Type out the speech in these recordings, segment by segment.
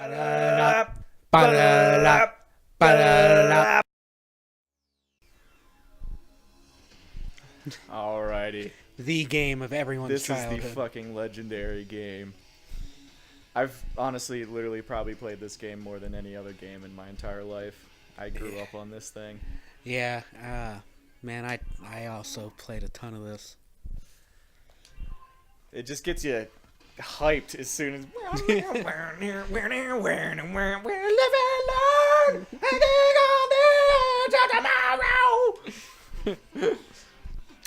Ba-da-da, ba-da-da, ba-da-da. Alrighty. The game of everyone's This childhood. is the fucking legendary game. I've honestly literally probably played this game more than any other game in my entire life. I grew up on this thing. Yeah, man, I also played a ton of this. It just gets you hyped as soon as we're living large, tomorrow.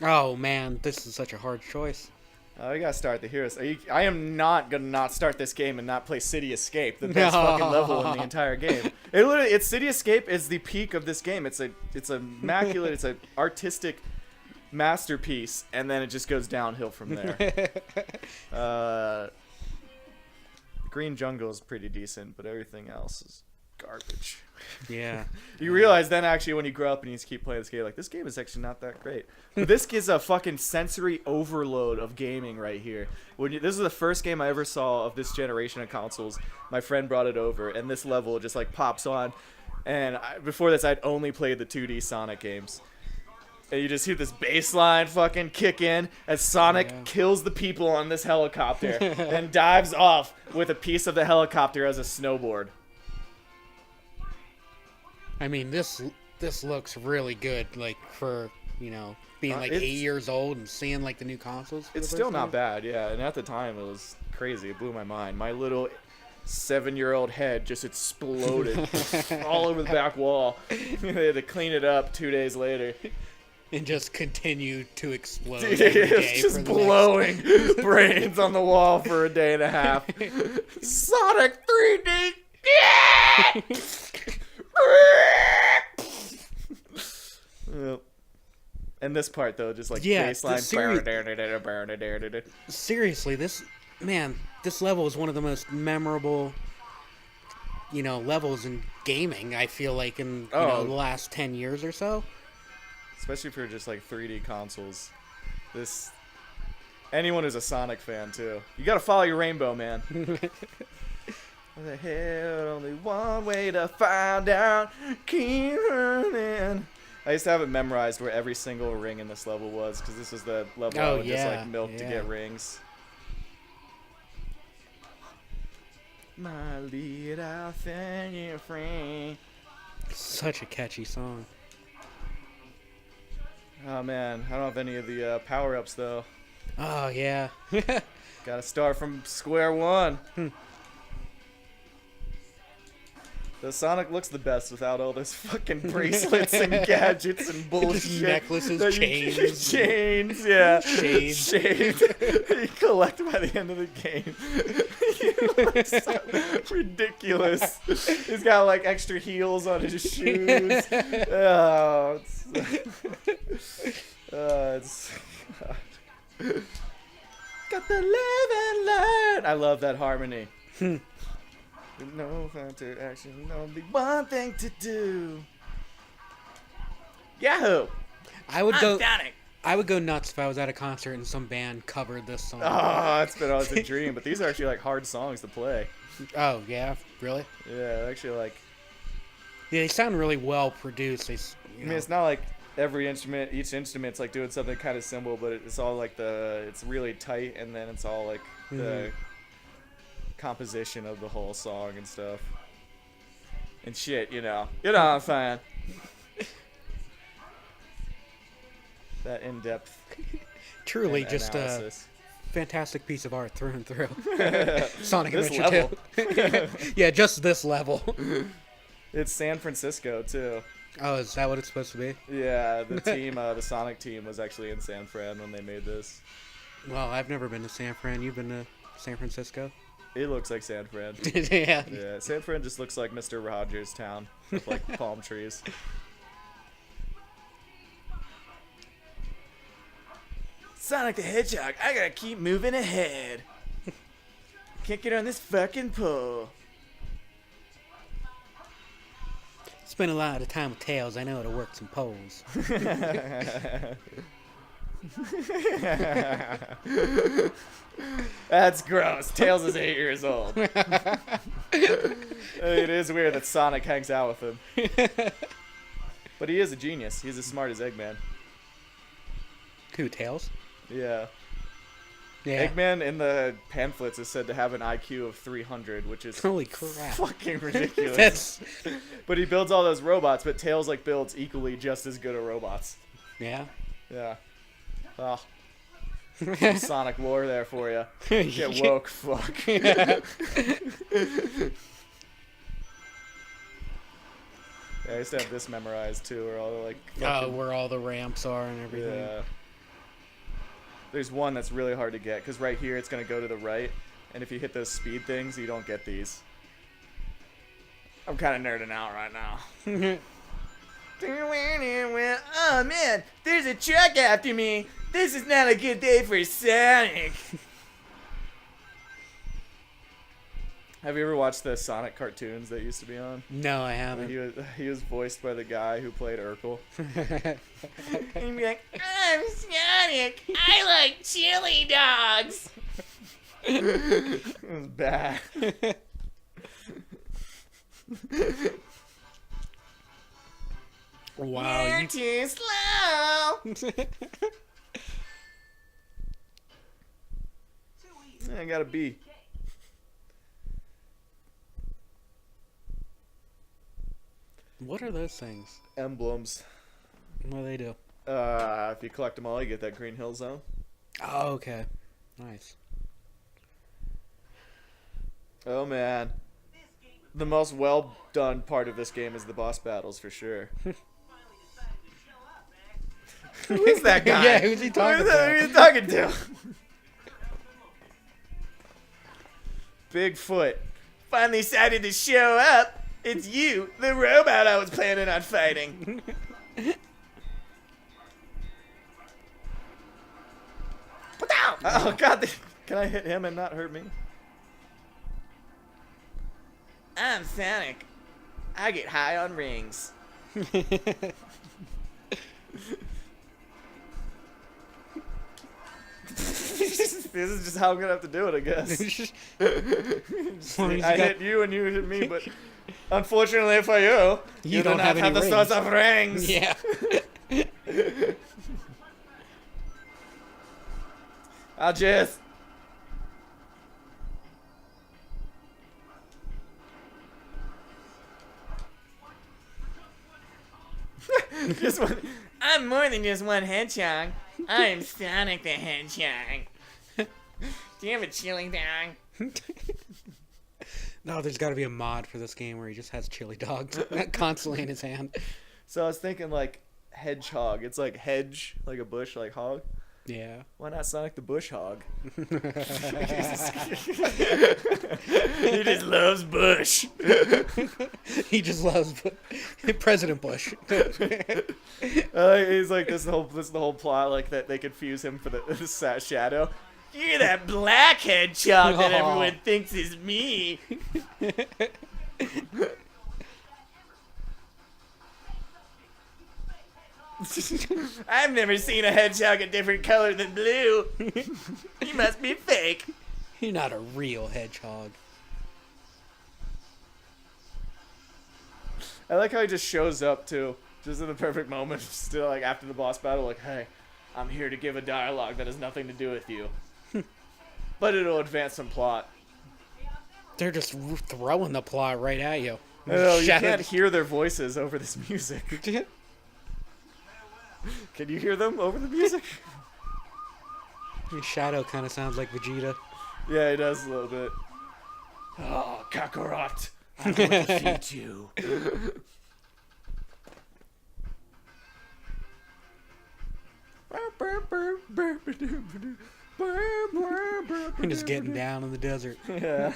Oh man, this is such a hard choice. Oh, you gotta start the heroes. I am not gonna not start this game and not play City Escape, the best fucking level in the entire game. It's City Escape is the peak of this game. It's immaculate. It's an artistic masterpiece, and then it just goes downhill from there. Green Jungle is pretty decent, but everything else is garbage. Yeah. You realize then actually when you grow up and you just keep playing this game, like this game is actually not that great. But this gives a fucking sensory overload of gaming right here. This is the first game I ever saw of this generation of consoles. My friend brought it over, and this level just like pops on. And before this, I'd only played the 2D Sonic games. And you just hear this bass line fucking kick in as Sonic kills the people on this helicopter and dives off with a piece of the helicopter as a snowboard. I mean, this looks really good, like for being like 8 years old and seeing like the new consoles. It's still not bad, yeah. And at the time, it was crazy. It blew my mind. My little 7-year-old head just exploded all over the back wall. They had to clean it up 2 days later. And just continue to explode. Dude, every it day was just for the blowing brains on the wall for a day and a half. Sonic 3D. Yep. And this part though, just like baseline. Seriously, this level is one of the most memorable, levels in gaming. I feel like in the last 10 years or so. Especially for just like 3D consoles. Anyone who's a Sonic fan too. You gotta follow your rainbow, man. What the hell? Only one way to find out. Keep running. I used to have it memorized where every single ring in this level was, because this was the level I would just like milk to get rings. My little thing, friend. Such a catchy song. Oh man, I don't have any of the power-ups though. Oh yeah. Gotta start from square one. The Sonic looks the best without all those fucking bracelets and gadgets and bullshit. Necklaces, chains. Chains, yeah. Shades. Shades. You collect by the end of the game. You look so ridiculous. He's got like extra heels on his shoes. Oh, it's got the live and learn. I love that harmony. No counter action, only one thing to do. Yahoo! I would go nuts if I was at a concert and some band covered this song. Oh, it's been always a dream, but these are actually like hard songs to play. Oh yeah, really? Yeah, actually like. Yeah, they sound really well produced. I mean, it's not like each instrument's like doing something kind of simple, but it's all like it's really tight, and then it's all like the composition of the whole song and stuff and shit, you know what I'm saying. That in-depth truly just analysis. A fantastic piece of art through and through. Sonic This Adventure 2. Yeah, just this level. It's San Francisco too. Oh, is that what it's supposed to be? Yeah, the team the Sonic team was actually in San Fran when they made this. Well, I've never been to San Fran. You've been to San Francisco? It looks like San Fran. Yeah. Yeah, San Fran just looks like Mr. Rogers' town with like palm trees. Sonic the Hedgehog, I gotta keep moving ahead. Can't get on this fucking pole. Spent a lot of time with Tails. I know how to work some poles. That's gross. Tails is 8 years old. It is weird that Sonic hangs out with him. But he is a genius. He's as smart as Eggman. Who, Tails? Yeah. Yeah. Eggman in the pamphlets is said to have an IQ of 300, which is holy crap. fucking ridiculous. But he builds all those robots, but Tails like builds equally just as good at robots. Yeah. Yeah. Oh. Some Sonic lore there for you. Get woke, fuck. Yeah, I used to have this memorized too, where all the like. Where all the ramps are and everything. Yeah. There's one that's really hard to get because right here it's gonna go to the right, and if you hit those speed things, you don't get these. I'm kind of nerding out right now. Oh man, there's a truck after me. This is not a good day for Sonic. Have you ever watched the Sonic cartoons that used to be on? No, I haven't. He was voiced by the guy who played Urkel. And he'd be like, I'm Sonic. I like chili dogs. It was bad. Wow. You're too slow. I got a B. What are those things? Emblems. What do they do? If you collect them all, you get that Green Hill Zone. Oh, okay. Nice. Oh, man. The most well done part of this game is the boss battles, for sure. Who is that guy? Yeah, who's he talking to? Who are you talking to? Bigfoot. Finally decided to show up. It's you, the robot I was planning on fighting. Oh, God. Can I hit him and not hurt me? I'm Sonic. I get high on rings. This is just how I'm gonna have to do it, I guess. I hit you and you hit me, but unfortunately for you, you do not have the source of rings. Yeah. I'll just. Just one. I'm more than just one hedgehog. I'm Sonic the Hedgehog. Do you have a chili dog? No, there's got to be a mod for this game where he just has chili dogs constantly in his hand. So I was thinking like hedgehog. It's like hedge, like a bush, like hog. Yeah. Why not Sonic the Bushhog? He just loves Bush. He just loves President Bush. He's like this is the whole plot, like that they confuse him for the shadow. You're that black hedgehog that everyone thinks is me. I've never seen a hedgehog a different color than blue. You must be fake. You're not a real hedgehog. I like how he just shows up too, just in the perfect moment, still like after the boss battle, like, hey, I'm here to give a dialogue that has nothing to do with you. But it'll advance some plot. They're just throwing the plot right at you. No, you can't hear their voices over this music. Can you hear them over the music? Shadow kind of sounds like Vegeta. Yeah, he does a little bit. Oh, Kakarot, I'm going to feed you. You're just getting down in the desert. Yeah.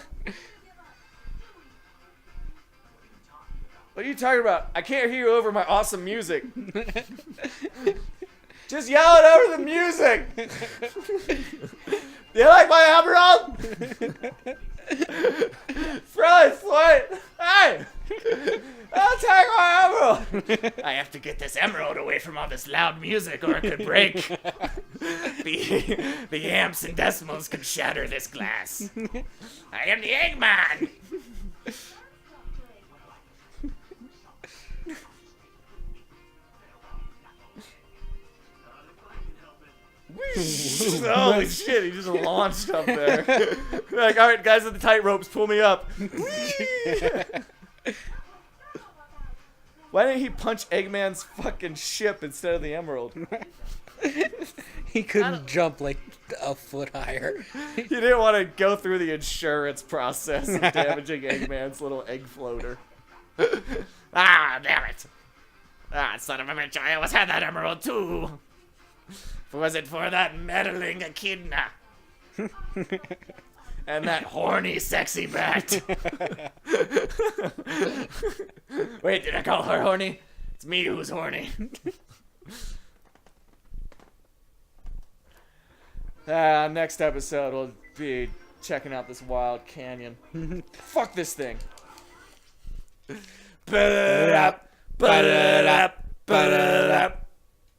What are you talking about? I can't hear you over my awesome music. Just yell it over the music. Do you like my emerald? Frost, what? Hey! I'll take my emerald. I have to get this emerald away from all this loud music or it could break. The amps and decimals could shatter this glass. I am the Eggman. Holy shit, he just launched up there. Like, alright, guys at the tight ropes, pull me up. Why didn't he punch Eggman's fucking ship instead of the emerald? He couldn't jump like a foot higher. He didn't want to go through the insurance process of damaging Eggman's little egg floater. Ah, damn it. Ah, son of a bitch, I always had that emerald too. Was it for that meddling echidna? And that horny, sexy bat. Wait, did I call her horny? It's me who's horny. Next episode we'll be checking out this wild canyon. Fuck this thing. Ba-da-da, ba-da-da, ba-da-da.